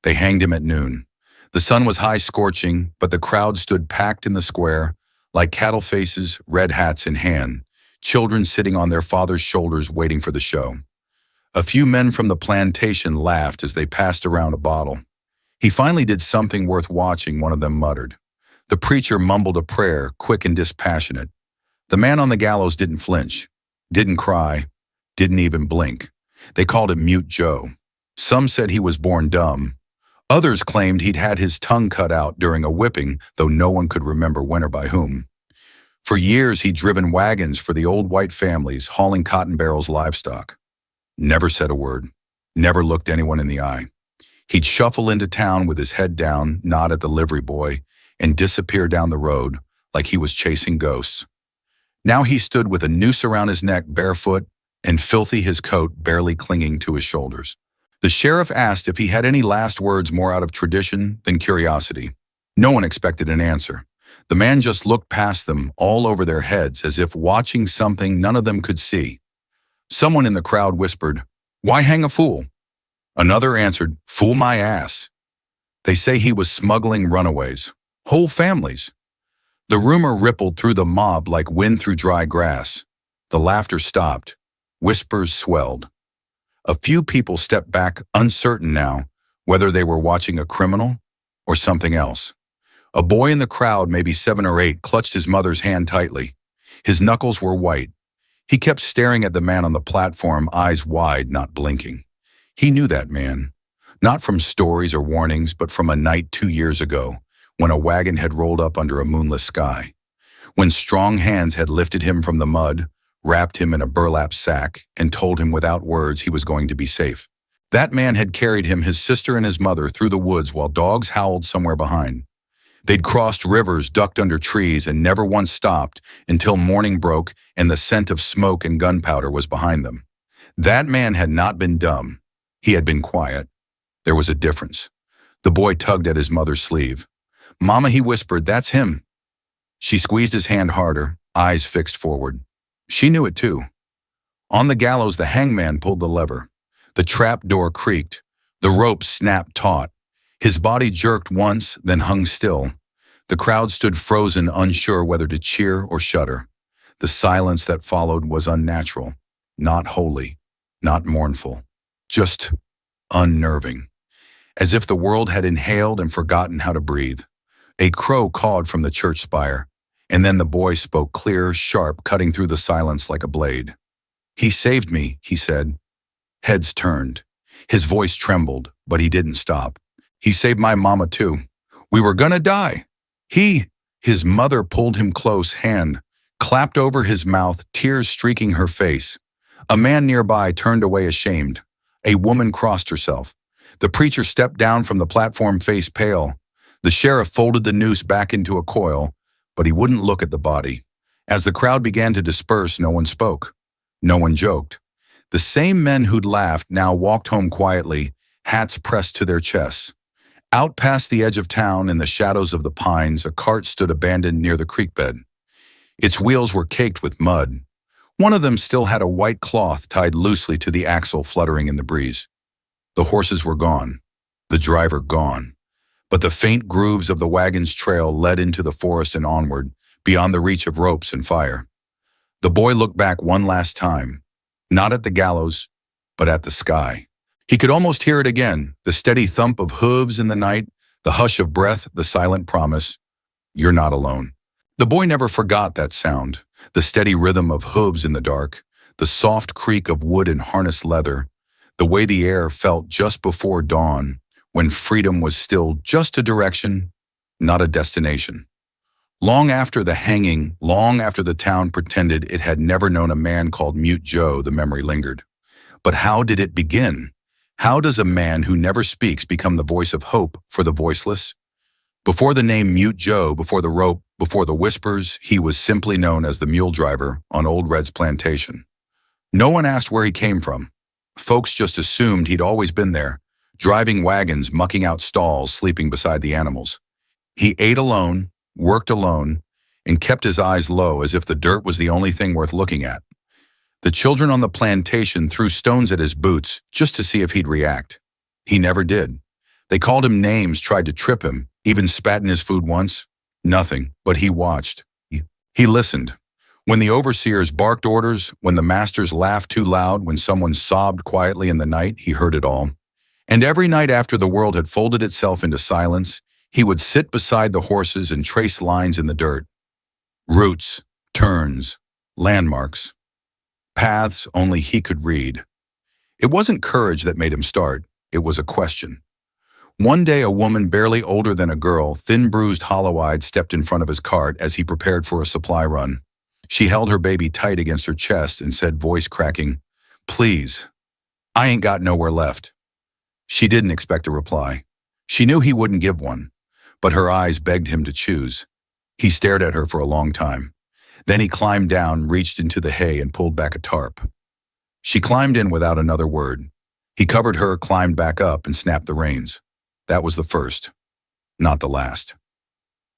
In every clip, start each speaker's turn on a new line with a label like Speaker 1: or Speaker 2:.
Speaker 1: They hanged him at noon. The sun was high scorching, but the crowd stood packed in the square, like cattle faces, red hats in hand, children sitting on their father's shoulders waiting for the show. A few men from the plantation laughed as they passed around a bottle. "He finally did something worth watching," one of them muttered. The preacher mumbled a prayer, quick and dispassionate. The man on the gallows didn't flinch, didn't cry, didn't even blink. They called him Mute Joe. Some said he was born dumb. Others claimed he'd had his tongue cut out during a whipping, though no one could remember when or by whom. For years, he'd driven wagons for the old white families, hauling cotton barrels livestock. Never said a word, never looked anyone in the eye. He'd shuffle into town with his head down, nod at the livery boy, and disappear down the road like he was chasing ghosts. Now he stood with a noose around his neck, barefoot, and filthy, his coat barely clinging to his shoulders. The sheriff asked if he had any last words more out of tradition than curiosity. No one expected an answer. The man just looked past them, all over their heads, as if watching something none of them could see. Someone in the crowd whispered, "Why hang a fool?" Another answered, "Fool my ass." They say he was smuggling runaways, whole families. The rumor rippled through the mob like wind through dry grass. The laughter stopped. Whispers swelled. A few people stepped back, uncertain now whether they were watching a criminal or something else. A boy in the crowd, maybe 7 or 8, clutched his mother's hand tightly. His knuckles were white. He kept staring at the man on the platform, eyes wide, not blinking. He knew that man, not from stories or warnings, but from a night 2 years ago, when a wagon had rolled up under a moonless sky, when strong hands had lifted him from the mud, wrapped him in a burlap sack, and told him without words he was going to be safe. That man had carried him, his sister and his mother, through the woods while dogs howled somewhere behind. They'd crossed rivers, ducked under trees, and never once stopped until morning broke and the scent of smoke and gunpowder was behind them. That man had not been dumb. He had been quiet. There was a difference. The boy tugged at his mother's sleeve. "Mama," he whispered, "that's him." She squeezed his hand harder, eyes fixed forward. She knew it too. On the gallows, the hangman pulled the lever. The trap door creaked. The rope snapped taut. His body jerked once, then hung still. The crowd stood frozen, unsure whether to cheer or shudder. The silence that followed was unnatural, not holy, not mournful, just unnerving, as if the world had inhaled and forgotten how to breathe. A crow cawed from the church spire, and then the boy spoke clear, sharp, cutting through the silence like a blade. "He saved me," he said. Heads turned. His voice trembled, but he didn't stop. "He saved my mama too. We were gonna die. His mother pulled him close, hand clapped over his mouth, tears streaking her face. A man nearby turned away ashamed. A woman crossed herself. The preacher stepped down from the platform, face pale. The sheriff folded the noose back into a coil, but he wouldn't look at the body. As the crowd began to disperse, no one spoke. No one joked. The same men who'd laughed now walked home quietly, hats pressed to their chests. Out past the edge of town, in the shadows of the pines, a cart stood abandoned near the creek bed. Its wheels were caked with mud. One of them still had a white cloth tied loosely to the axle, fluttering in the breeze. The horses were gone, the driver gone, but the faint grooves of the wagon's trail led into the forest and onward, beyond the reach of ropes and fire. The boy looked back one last time, not at the gallows, but at the sky. He could almost hear it again, the steady thump of hooves in the night, the hush of breath, the silent promise, "You're not alone." The boy never forgot that sound, the steady rhythm of hooves in the dark, the soft creak of wood and harness leather, the way the air felt just before dawn, when freedom was still just a direction, not a destination. Long after the hanging, long after the town pretended it had never known a man called Mute Joe, the memory lingered. But how did it begin? How does a man who never speaks become the voice of hope for the voiceless? Before the name Mute Joe, before the rope, before the whispers, he was simply known as the mule driver on Old Red's plantation. No one asked where he came from. Folks just assumed he'd always been there, driving wagons, mucking out stalls, sleeping beside the animals. He ate alone, worked alone, and kept his eyes low as if the dirt was the only thing worth looking at. The children on the plantation threw stones at his boots just to see if he'd react. He never did. They called him names, tried to trip him, even spat in his food once. Nothing, but he watched. He listened. When the overseers barked orders, when the masters laughed too loud, when someone sobbed quietly in the night, he heard it all. And every night after the world had folded itself into silence, he would sit beside the horses and trace lines in the dirt. Routes, turns, landmarks, paths only he could read. It wasn't courage that made him start, it was a question. One day a woman barely older than a girl, thin, bruised, hollow-eyed, stepped in front of his cart as he prepared for a supply run. She held her baby tight against her chest and said, voice cracking, "Please, I ain't got nowhere left." She didn't expect a reply. She knew he wouldn't give one, but her eyes begged him to choose. He stared at her for a long time. Then he climbed down, reached into the hay, and pulled back a tarp. She climbed in without another word. He covered her, climbed back up, and snapped the reins. That was the first, not the last.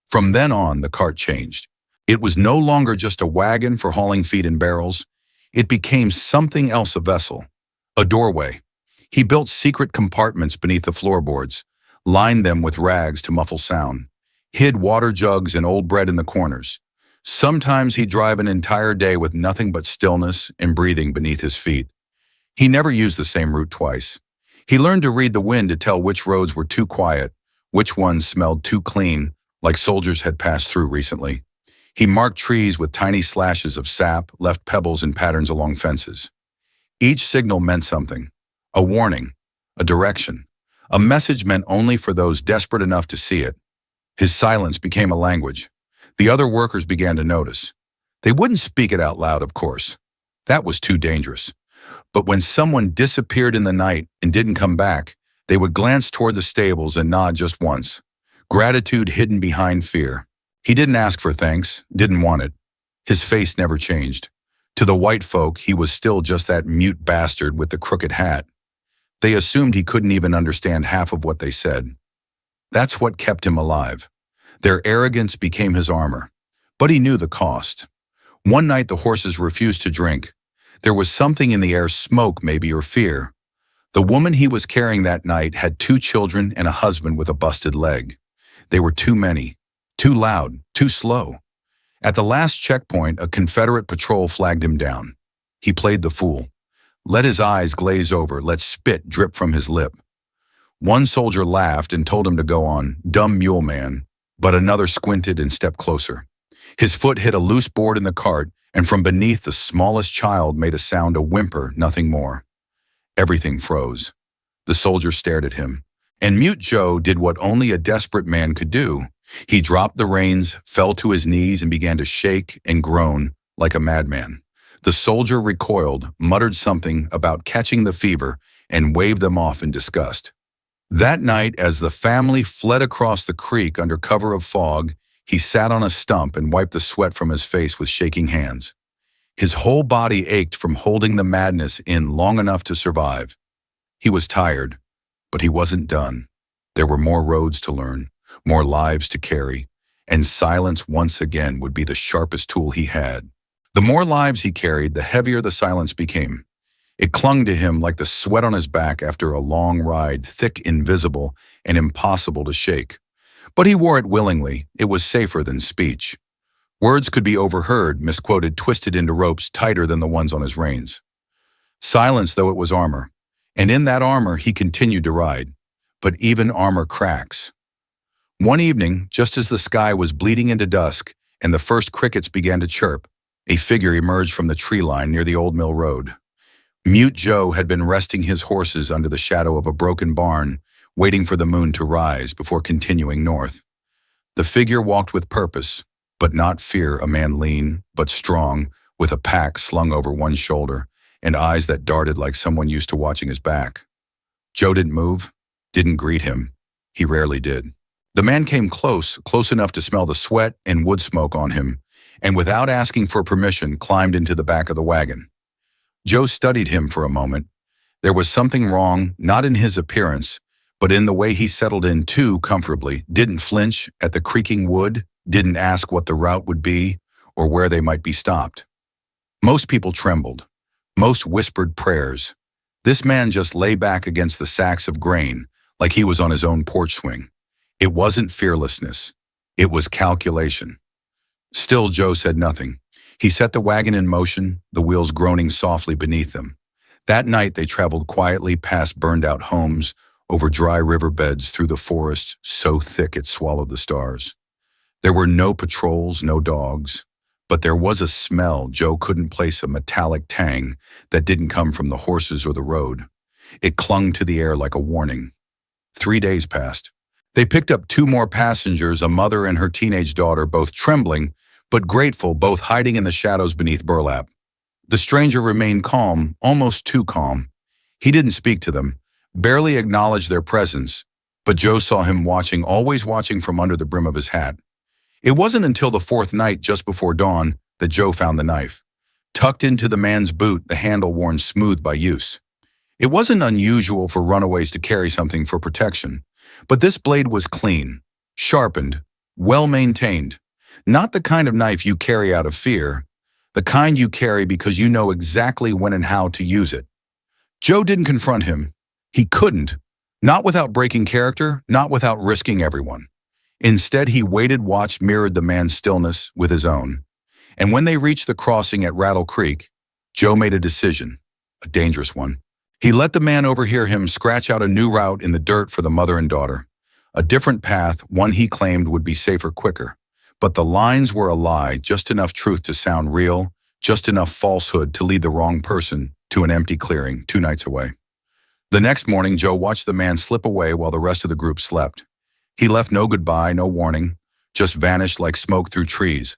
Speaker 1: From then on, the cart changed. It was no longer just a wagon for hauling feed and barrels. It became something else, a vessel, a doorway. He built secret compartments beneath the floorboards, lined them with rags to muffle sound, hid water jugs and old bread in the corners. Sometimes he'd drive an entire day with nothing but stillness and breathing beneath his feet. He never used the same route twice. He learned to read the wind to tell which roads were too quiet, which ones smelled too clean, like soldiers had passed through recently. He marked trees with tiny slashes of sap, left pebbles and patterns along fences. Each signal meant something, a warning, a direction, a message meant only for those desperate enough to see it. His silence became a language. The other workers began to notice. They wouldn't speak it out loud, of course. That was too dangerous. But when someone disappeared in the night and didn't come back, they would glance toward the stables and nod just once. Gratitude hidden behind fear. He didn't ask for thanks, didn't want it. His face never changed. To the white folk, he was still just that mute bastard with the crooked hat. They assumed he couldn't even understand half of what they said. That's what kept him alive. Their arrogance became his armor. But he knew the cost. One night the horses refused to drink. There was something in the air, smoke maybe, or fear. The woman he was carrying that night had 2 children and a husband with a busted leg. They were too many, too loud, too slow. At the last checkpoint, a Confederate patrol flagged him down. He played the fool. Let his eyes glaze over, let spit drip from his lip. One soldier laughed and told him to go on, dumb mule man, but another squinted and stepped closer. His foot hit a loose board in the cart, and from beneath the smallest child made a sound, a whimper, nothing more. Everything froze. The soldier stared at him, and Mute Joe did what only a desperate man could do. He dropped the reins, fell to his knees, and began to shake and groan like a madman. The soldier recoiled, muttered something about catching the fever, and waved them off in disgust. That night, as the family fled across the creek under cover of fog, he sat on a stump and wiped the sweat from his face with shaking hands. His whole body ached from holding the madness in long enough to survive. He was tired, but he wasn't done. There were more roads to learn, more lives to carry, and silence once again would be the sharpest tool he had. The more lives he carried, the heavier the silence became. It clung to him like the sweat on his back after a long ride, thick, invisible, and impossible to shake. But he wore it willingly. It was safer than speech. Words could be overheard, misquoted, twisted into ropes tighter than the ones on his reins. Silence, though, it was armor. And in that armor, he continued to ride. But even armor cracks. One evening, just as the sky was bleeding into dusk and the first crickets began to chirp, a figure emerged from the tree line near the old mill road. Mute Joe had been resting his horses under the shadow of a broken barn, waiting for the moon to rise before continuing north. The figure walked with purpose, but not fear, a man lean, but strong, with a pack slung over one shoulder, and eyes that darted like someone used to watching his back. Joe didn't move, didn't greet him. He rarely did. The man came close enough to smell the sweat and wood smoke on him, and without asking for permission, climbed into the back of the wagon. Joe studied him for a moment. There was something wrong, not in his appearance, but in the way he settled in too comfortably, didn't flinch at the creaking wood, didn't ask what the route would be or where they might be stopped. Most people trembled. Most whispered prayers. This man just lay back against the sacks of grain, like he was on his own porch swing. It wasn't fearlessness. It was calculation. Still, Joe said nothing. He set the wagon in motion, the wheels groaning softly beneath them. That night, they traveled quietly past burned-out homes, over dry riverbeds, through the forest so thick it swallowed the stars. There were no patrols, no dogs, but there was a smell Joe couldn't place a metallic tang that didn't come from the horses or the road. It clung to the air like a warning. 3 days passed. They picked up 2 more passengers, a mother and her teenage daughter, both trembling, but grateful, both hiding in the shadows beneath burlap. The stranger remained calm, almost too calm. He didn't speak to them, barely acknowledged their presence, but Joe saw him watching, always watching from under the brim of his hat. It wasn't until the 4th night, just before dawn, that Joe found the knife, tucked into the man's boot, the handle worn smooth by use. It wasn't unusual for runaways to carry something for protection, but this blade was clean, sharpened, well-maintained. Not the kind of knife you carry out of fear, the kind you carry because you know exactly when and how to use it. Joe didn't confront him. He couldn't, not without breaking character, not without risking everyone. Instead, he waited, watched, mirrored the man's stillness with his own. And when they reached the crossing at Rattle Creek, Joe made a decision, a dangerous one. He let the man overhear him scratch out a new route in the dirt for the mother and daughter. A different path, one he claimed would be safer, quicker. But the lines were a lie, just enough truth to sound real, just enough falsehood to lead the wrong person to an empty clearing 2 nights away. The next morning, Joe watched the man slip away while the rest of the group slept. He left no goodbye, no warning, just vanished like smoke through trees.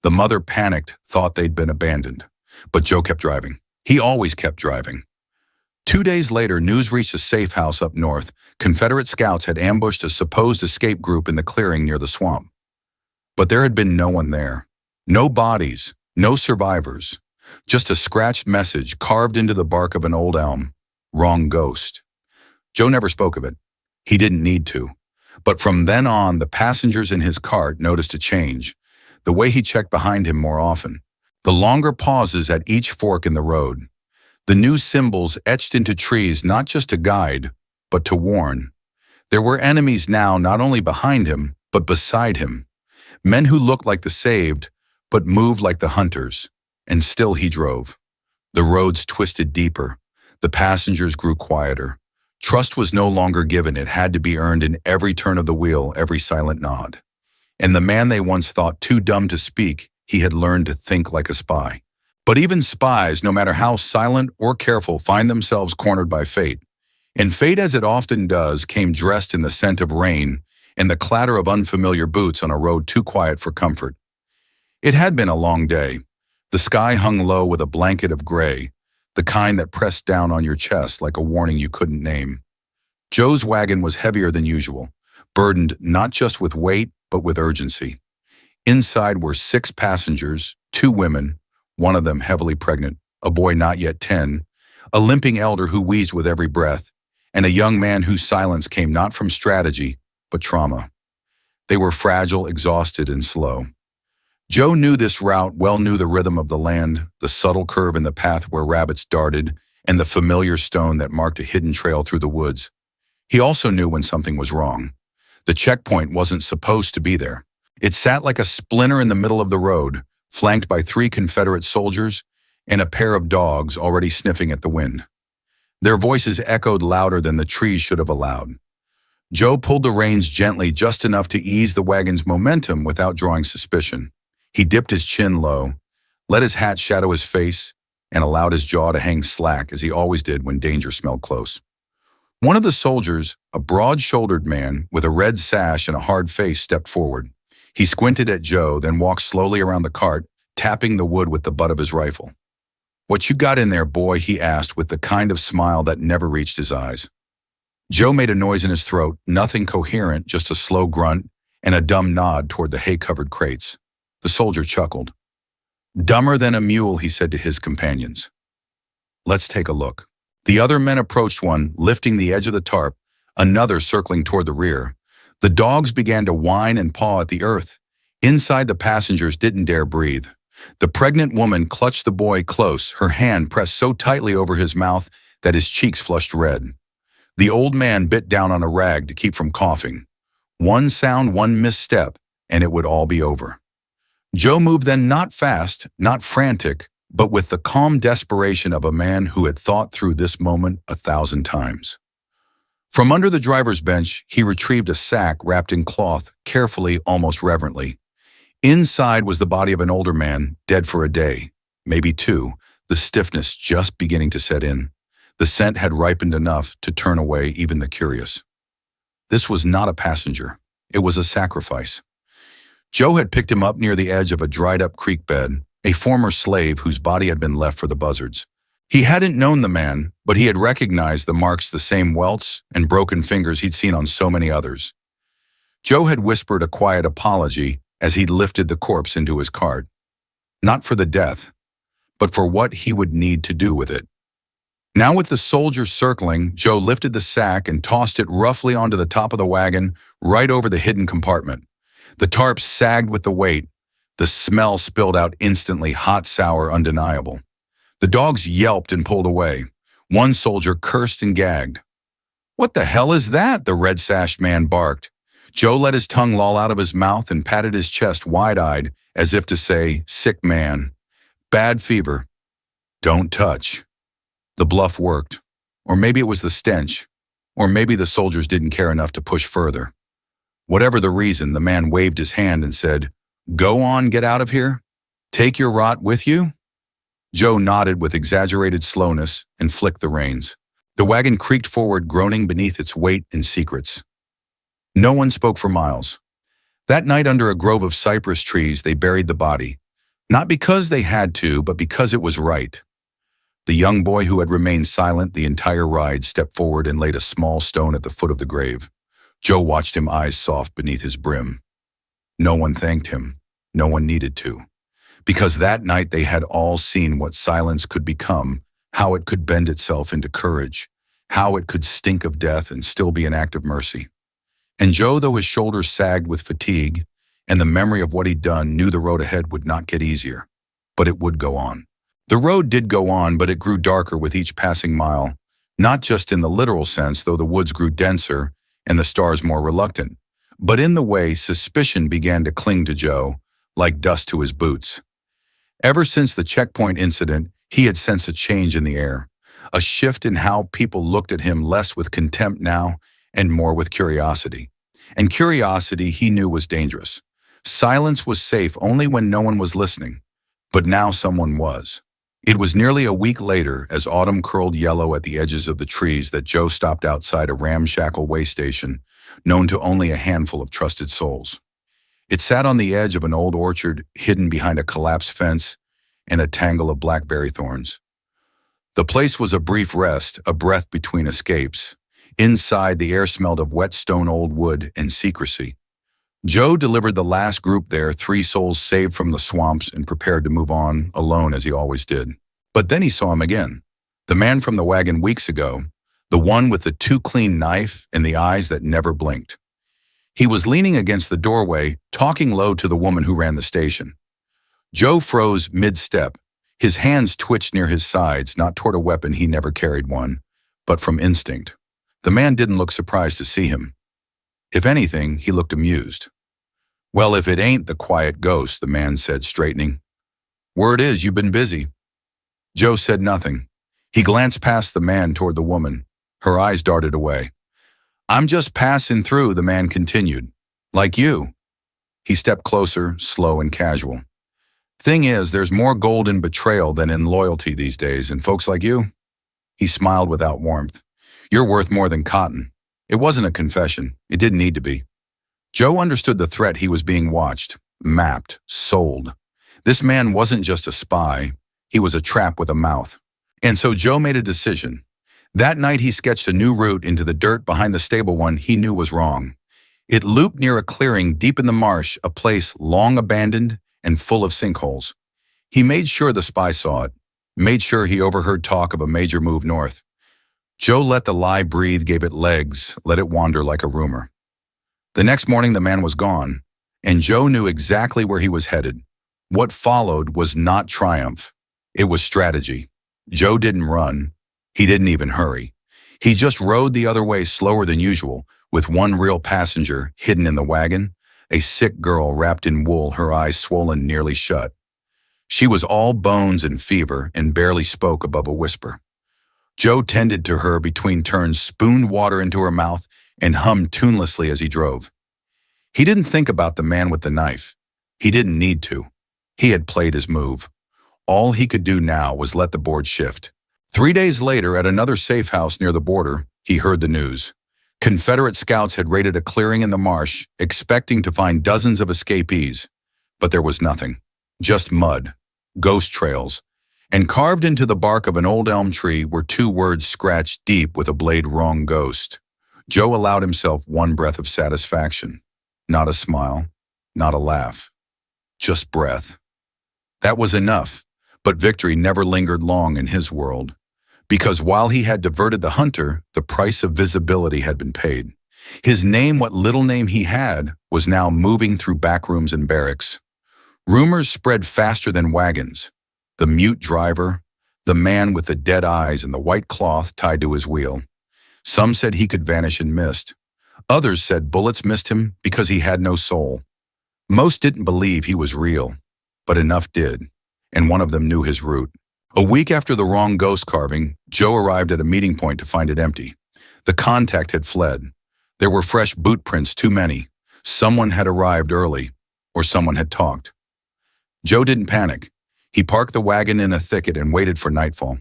Speaker 1: The mother panicked, thought they'd been abandoned. But Joe kept driving. He always kept driving. 2 days later, news reached a safe house up north. Confederate scouts had ambushed a supposed escape group in the clearing near the swamp. But there had been no one there. No bodies, no survivors. Just a scratched message carved into the bark of an old elm. Wrong ghost. Joe never spoke of it. He didn't need to. But from then on, the passengers in his cart noticed a change. The way he checked behind him more often. The longer pauses at each fork in the road. The new symbols etched into trees, not just to guide, but to warn. There were enemies now, not only behind him, but beside him. Men who looked like the saved, but moved like the hunters. And still he drove. The roads twisted deeper. The passengers grew quieter. Trust was no longer given. It had to be earned in every turn of the wheel, every silent nod. And the man they once thought too dumb to speak, he had learned to think like a spy. But even spies, no matter how silent or careful, find themselves cornered by fate. And fate, as it often does, came dressed in the scent of rain and the clatter of unfamiliar boots on a road too quiet for comfort. It had been a long day. The sky hung low with a blanket of gray, the kind that pressed down on your chest like a warning you couldn't name. Joe's wagon was heavier than usual, burdened not just with weight, but with urgency. Inside were 6 passengers, 2 women, one of them heavily pregnant, a boy not yet 10, a limping elder who wheezed with every breath, and a young man whose silence came not from strategy, but trauma. They were fragile, exhausted, and slow. Joe knew this route well, knew the rhythm of the land, the subtle curve in the path where rabbits darted, and the familiar stone that marked a hidden trail through the woods. He also knew when something was wrong. The checkpoint wasn't supposed to be there. It sat like a splinter in the middle of the road, flanked by 3 Confederate soldiers and a pair of dogs already sniffing at the wind. Their voices echoed louder than the trees should have allowed. Joe pulled the reins gently, just enough to ease the wagon's momentum without drawing suspicion. He dipped his chin low, let his hat shadow his face, and allowed his jaw to hang slack as he always did when danger smelled close. One of the soldiers, a broad-shouldered man with a red sash and a hard face, stepped forward. He squinted at Joe, then walked slowly around the cart, tapping the wood with the butt of his rifle. "What you got in there, boy?" he asked with the kind of smile that never reached his eyes. Joe made a noise in his throat, nothing coherent, just a slow grunt and a dumb nod toward the hay-covered crates. The soldier chuckled. "Dumber than a mule," he said to his companions. "Let's take a look." The other men approached, one lifting the edge of the tarp, another circling toward the rear. The dogs began to whine and paw at the earth. Inside, the passengers didn't dare breathe. The pregnant woman clutched the boy close, her hand pressed so tightly over his mouth that his cheeks flushed red. The old man bit down on a rag to keep from coughing. One sound, one misstep, and it would all be over. Joe moved then, not fast, not frantic, but with the calm desperation of a man who had thought through this moment 1,000 times. From under the driver's bench, he retrieved a sack wrapped in cloth, carefully, almost reverently. Inside was the body of an older man, dead for a day, maybe two, the stiffness just beginning to set in. The scent had ripened enough to turn away even the curious. This was not a passenger. It was a sacrifice. Joe had picked him up near the edge of a dried-up creek bed, a former slave whose body had been left for the buzzards. He hadn't known the man, but he had recognized the marks, the same welts and broken fingers he'd seen on so many others. Joe had whispered a quiet apology as he lifted the corpse into his cart. Not for the death, but for what he would need to do with it. Now with the soldiers circling, Joe lifted the sack and tossed it roughly onto the top of the wagon, right over the hidden compartment. The tarp sagged with the weight. The smell spilled out instantly, hot, sour, undeniable. The dogs yelped and pulled away. One soldier cursed and gagged. "What the hell is that?" the red-sashed man barked. Joe let his tongue loll out of his mouth and patted his chest wide-eyed, as if to say, "Sick man. Bad fever. Don't touch." The bluff worked. Or maybe it was the stench. Or maybe the soldiers didn't care enough to push further. Whatever the reason, the man waved his hand and said, "Go on, get out of here? Take your rot with you?" Joe nodded with exaggerated slowness and flicked the reins. The wagon creaked forward, groaning beneath its weight and secrets. No one spoke for miles. That night, under a grove of cypress trees, they buried the body. Not because they had to, but because it was right. The young boy who had remained silent the entire ride stepped forward and laid a small stone at the foot of the grave. Joe watched him, eyes soft beneath his brim. No one thanked him. No one needed to. Because that night they had all seen what silence could become, how it could bend itself into courage, how it could stink of death and still be an act of mercy. And Joe, though his shoulders sagged with fatigue and the memory of what he'd done, knew the road ahead would not get easier. But it would go on. The road did go on, but it grew darker with each passing mile, not just in the literal sense, though the woods grew denser and the stars more reluctant, but in the way suspicion began to cling to Joe, like dust to his boots. Ever since the checkpoint incident, he had sensed a change in the air, a shift in how people looked at him, less with contempt now and more with curiosity. And curiosity he knew was dangerous. Silence was safe only when no one was listening, but now someone was. It was nearly a week later, as autumn curled yellow at the edges of the trees, that Joe stopped outside a ramshackle way station, known to only a handful of trusted souls. It sat on the edge of an old orchard, hidden behind a collapsed fence and a tangle of blackberry thorns. The place was a brief rest, a breath between escapes. Inside, the air smelled of wet stone, old wood, and secrecy. Joe delivered the last group there, 3 souls saved from the swamps and prepared to move on, alone as he always did. But then he saw him again. The man from the wagon weeks ago, the one with the too clean knife and the eyes that never blinked. He was leaning against the doorway, talking low to the woman who ran the station. Joe froze mid-step. His hands twitched near his sides, not toward a weapon, he never carried one, but from instinct. The man didn't look surprised to see him. If anything, he looked amused. "Well, if it ain't the quiet ghost," the man said, straightening. "Word is you've been busy." Joe said nothing. He glanced past the man toward the woman. Her eyes darted away. "I'm just passing through," the man continued. "Like you." He stepped closer, slow and casual. "Thing is, there's more gold in betrayal than in loyalty these days, and folks like you." He smiled without warmth. "You're worth more than cotton." It wasn't a confession. It didn't need to be. Joe understood the threat. He was being watched, mapped, sold. This man wasn't just a spy. He was a trap with a mouth. And so Joe made a decision. That night he sketched a new route into the dirt behind the stable one he knew was wrong. It looped near a clearing deep in the marsh, a place long abandoned and full of sinkholes. He made sure the spy saw it, made sure he overheard talk of a major move north. Joe let the lie breathe, gave it legs, let it wander like a rumor. The next morning the man was gone, and Joe knew exactly where he was headed. What followed was not triumph. It was strategy. Joe didn't run. He didn't even hurry. He just rode the other way slower than usual, with one real passenger hidden in the wagon, a sick girl wrapped in wool, her eyes swollen nearly shut. She was all bones and fever and barely spoke above a whisper. Joe tended to her between turns, spooned water into her mouth, and hummed tunelessly as he drove. He didn't think about the man with the knife. He didn't need to. He had played his move. All he could do now was let the board shift. 3 days later, at another safe house near the border, he heard the news. Confederate scouts had raided a clearing in the marsh, expecting to find dozens of escapees. But there was nothing. Just mud, ghost trails, and carved into the bark of an old elm tree were 2 words scratched deep with a blade, "Wrong ghost." Joe allowed himself one breath of satisfaction. Not a smile, not a laugh. Just breath. That was enough, but victory never lingered long in his world. Because while he had diverted the hunter, the price of visibility had been paid. His name, what little name he had, was now moving through backrooms and barracks. Rumors spread faster than wagons. The mute driver, the man with the dead eyes and the white cloth tied to his wheel. Some said he could vanish in mist. Others said bullets missed him because he had no soul. Most didn't believe he was real, but enough did, and one of them knew his route. A week after the wrong ghost carving, Joe arrived at a meeting point to find it empty. The contact had fled. There were fresh boot prints, too many. Someone had arrived early, or someone had talked. Joe didn't panic. He parked the wagon in a thicket and waited for nightfall.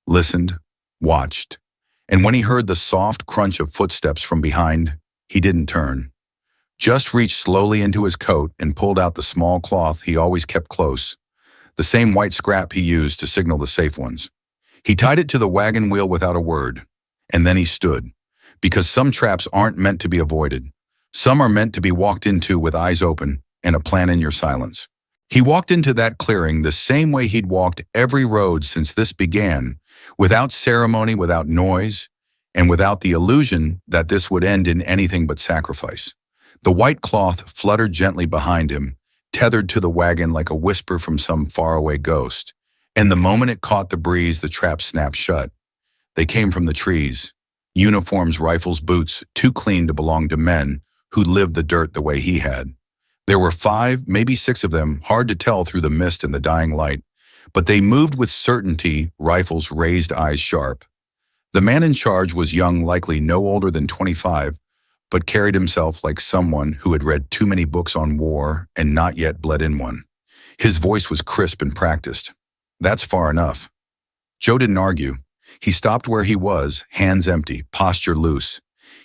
Speaker 1: Listened, watched, and when he heard the soft crunch of footsteps from behind, he didn't turn. Just reached slowly into his coat and pulled out the small cloth he always kept close, the same white scrap he used to signal the safe ones. He tied it to the wagon wheel without a word, and then he stood, because some traps aren't meant to be avoided. Some are meant to be walked into with eyes open and a plan in your silence. He walked into that clearing the same way he'd walked every road since this began, without ceremony, without noise, and without the illusion that this would end in anything but sacrifice. The white cloth fluttered gently behind him, tethered to the wagon like a whisper from some faraway ghost. And the moment it caught the breeze, the trap snapped shut. They came from the trees. Uniforms, rifles, boots, too clean to belong to men who lived the dirt the way he had. There were 5, maybe 6 of them, hard to tell through the mist and the dying light, but they moved with certainty, rifles raised, eyes sharp. The man in charge was young, likely no older than 25, but carried himself like someone who had read too many books on war and not yet bled in one. His voice was crisp and practiced. That's far enough. Joe didn't argue. He stopped where he was, hands empty, posture loose.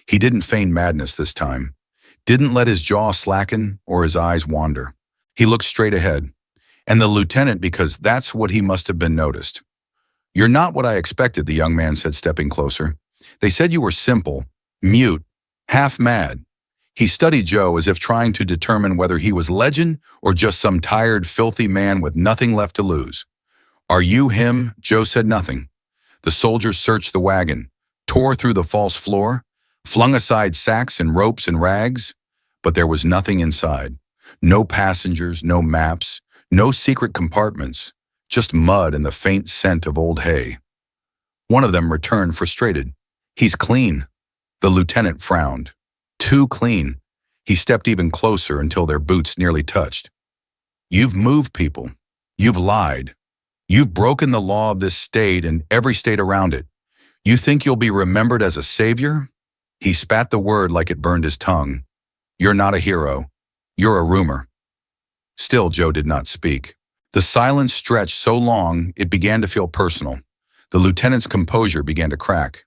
Speaker 1: He didn't feign madness this time. Didn't let his jaw slacken or his eyes wander. He looked straight ahead. And the lieutenant, because that's what he must have been, noticed. "You're not what I expected," the young man said, stepping closer. "They said you were simple, mute, half mad." He studied Joe as if trying to determine whether he was legend or just some tired, filthy man with nothing left to lose. "Are you him?" Joe said nothing. The soldiers searched the wagon, tore through the false floor, flung aside sacks and ropes and rags, but there was nothing inside. No passengers, no maps, no secret compartments, just mud and the faint scent of old hay. One of them returned frustrated. "He's clean." The lieutenant frowned. "Too clean." He stepped even closer until their boots nearly touched. "You've moved people. You've lied. You've broken the law of this state and every state around it. You think you'll be remembered as a savior?" He spat the word like it burned his tongue. "You're not a hero. You're a rumor." Still, Joe did not speak. The silence stretched so long it began to feel personal. The lieutenant's composure began to crack.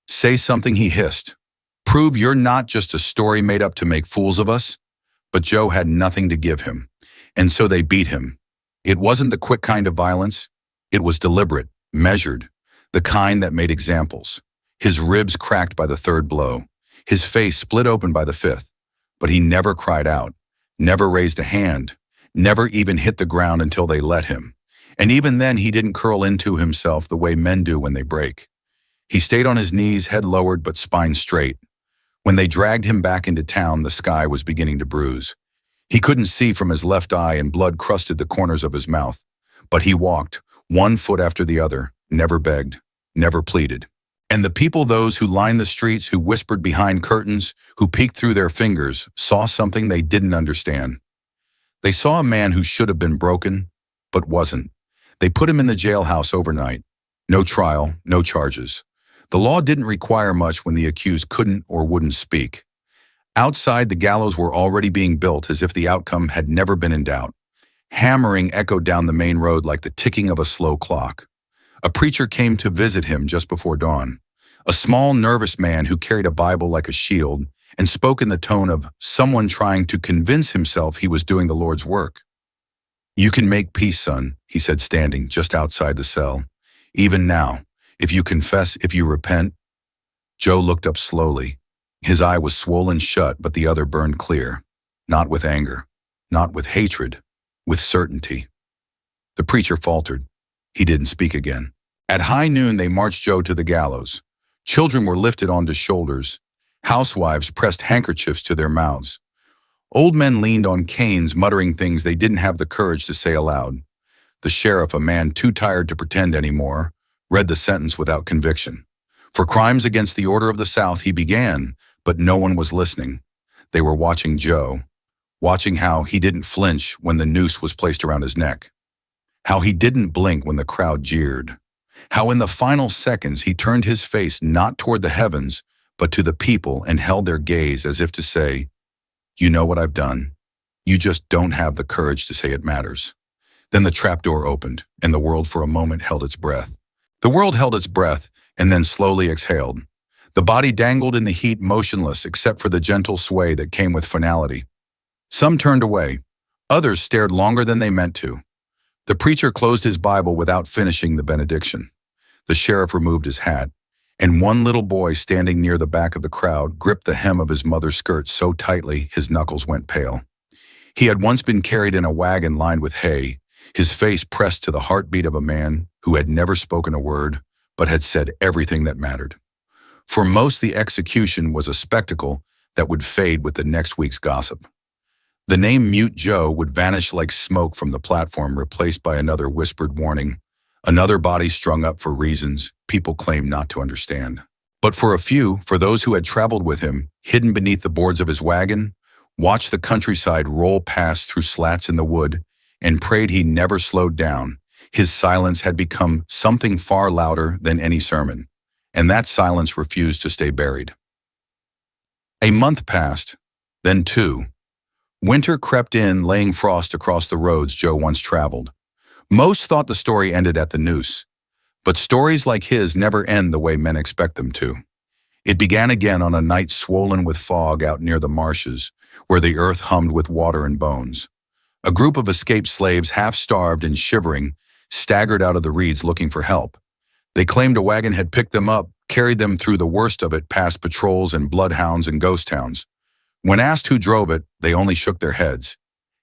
Speaker 1: "Say something," he hissed. "Prove you're not just a story made up to make fools of us." But Joe had nothing to give him, and so they beat him. It wasn't the quick kind of violence. It was deliberate, measured, the kind that made examples. His ribs cracked by the 3rd blow, his face split open by the 5th, but he never cried out, never raised a hand, never even hit the ground until they let him. And even then he didn't curl into himself the way men do when they break. He stayed on his knees, head lowered but spine straight. When they dragged him back into town, the sky was beginning to bruise. He couldn't see from his left eye and blood crusted the corners of his mouth. But he walked, one foot after the other, never begged, never pleaded. And the people, those who lined the streets, who whispered behind curtains, who peeked through their fingers, saw something they didn't understand. They saw a man who should have been broken, but wasn't. They put him in the jailhouse overnight. No trial, no charges. The law didn't require much when the accused couldn't or wouldn't speak. Outside, the gallows were already being built as if the outcome had never been in doubt. Hammering echoed down the main road like the ticking of a slow clock. A preacher came to visit him just before dawn. A small, nervous man who carried a Bible like a shield and spoke in the tone of someone trying to convince himself he was doing the Lord's work. "You can make peace, son," he said, standing just outside the cell. "Even now, if you confess, if you repent." Joe looked up slowly. His eye was swollen shut, but the other burned clear. Not with anger, not with hatred, with certainty. The preacher faltered. He didn't speak again. At high noon, they marched Joe to the gallows. Children were lifted onto shoulders. Housewives pressed handkerchiefs to their mouths. Old men leaned on canes, muttering things they didn't have the courage to say aloud. The sheriff, a man too tired to pretend anymore, read the sentence without conviction. For crimes against the order of the South, he began, but no one was listening. They were watching Joe, watching how he didn't flinch when the noose was placed around his neck, how he didn't blink when the crowd jeered, how in the final seconds he turned his face not toward the heavens, but to the people and held their gaze as if to say, "You know what I've done. You just don't have the courage to say it matters." Then the trapdoor opened, and the world for a moment held its breath. The world held its breath and then slowly exhaled. The body dangled in the heat, motionless except for the gentle sway that came with finality. Some turned away. Others stared longer than they meant to. The preacher closed his Bible without finishing the benediction. The sheriff removed his hat, and one little boy standing near the back of the crowd gripped the hem of his mother's skirt so tightly his knuckles went pale. He had once been carried in a wagon lined with hay, his face pressed to the heartbeat of a man who had never spoken a word, but had said everything that mattered. For most, the execution was a spectacle that would fade with the next week's gossip. The name Mute Joe would vanish like smoke from the platform, replaced by another whispered warning, another body strung up for reasons people claimed not to understand. But for a few, for those who had traveled with him, hidden beneath the boards of his wagon, watched the countryside roll past through slats in the wood, and prayed he never slowed down, his silence had become something far louder than any sermon, and that silence refused to stay buried. A month passed, then two. Winter crept in, laying frost across the roads Joe once traveled. Most thought the story ended at the noose, but stories like his never end the way men expect them to. It began again on a night swollen with fog out near the marshes, where the earth hummed with water and bones. A group of escaped slaves, half-starved and shivering, staggered out of the reeds looking for help. They claimed a wagon had picked them up, carried them through the worst of it past patrols and bloodhounds and ghost towns. When asked who drove it, they only shook their heads.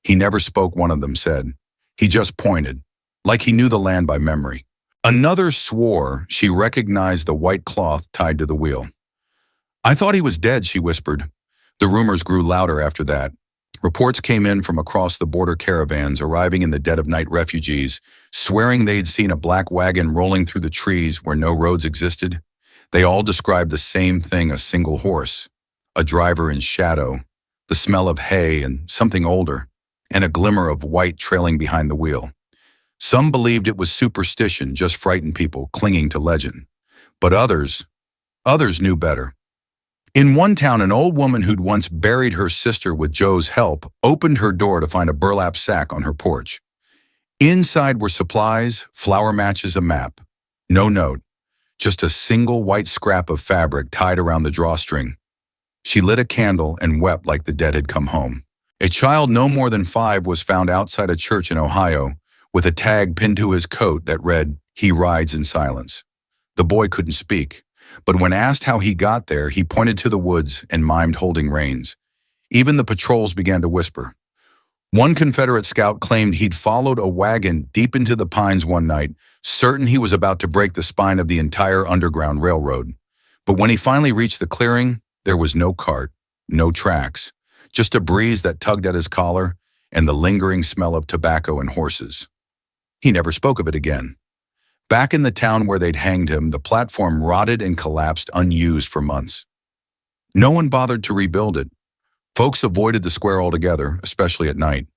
Speaker 1: "He never spoke," one of them said. "He just pointed, like he knew the land by memory." Another swore she recognized the white cloth tied to the wheel. "I thought he was dead," she whispered. The rumors grew louder after that. Reports came in from across the border, caravans arriving in the dead of night, refugees, swearing they'd seen a black wagon rolling through the trees where no roads existed. They all described the same thing: a single horse, a driver in shadow, the smell of hay and something older, and a glimmer of white trailing behind the wheel. Some believed it was superstition, just frightened people clinging to legend. But others knew better. In one town, an old woman who'd once buried her sister with Joe's help opened her door to find a burlap sack on her porch. Inside were supplies, flower matches, a map. No note, just a single white scrap of fabric tied around the drawstring. She lit a candle and wept like the dead had come home. A child no more than 5 was found outside a church in Ohio with a tag pinned to his coat that read, "He rides in silence." The boy couldn't speak, but when asked how he got there, he pointed to the woods and mimed holding reins. Even the patrols began to whisper. One Confederate scout claimed he'd followed a wagon deep into the pines one night, certain he was about to break the spine of the entire Underground Railroad. But when he finally reached the clearing, there was no cart, no tracks, just a breeze that tugged at his collar and the lingering smell of tobacco and horses. He never spoke of it again. Back in the town where they'd hanged him, the platform rotted and collapsed unused for months. No one bothered to rebuild it. Folks avoided the square altogether, especially at night.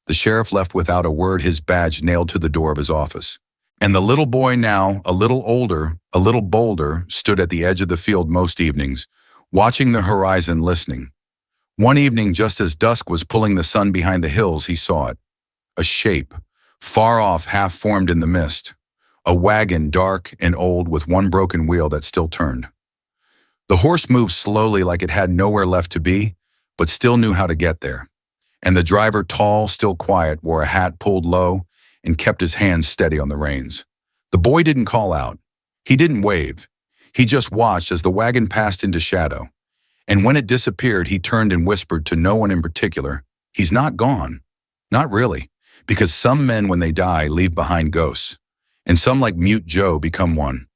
Speaker 1: The sheriff left without a word, his badge nailed to the door of his office. And the little boy, now a little older, a little bolder, stood at the edge of the field most evenings, watching the horizon, listening. One evening, just as dusk was pulling the sun behind the hills, he saw it. A shape, far off, half formed in the mist. A wagon, dark and old, with one broken wheel that still turned. The horse moved slowly, like it had nowhere left to be, but still knew how to get there. And the driver, tall, still quiet, wore a hat pulled low and kept his hands steady on the reins. The boy didn't call out. He didn't wave. He just watched as the wagon passed into shadow. And when it disappeared, he turned and whispered to no one in particular, "He's not gone." Not really, because some men, when they die, leave behind ghosts. And some, like Mute Joe, become one.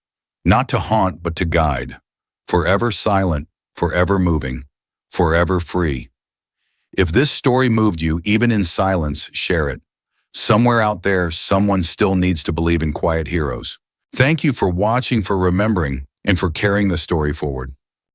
Speaker 1: Not to haunt, but to guide. Forever silent, forever moving, forever free. If this story moved you, even in silence, share it. Somewhere out there, someone still needs to believe in quiet heroes. Thank you for watching, for remembering, and for carrying the story forward.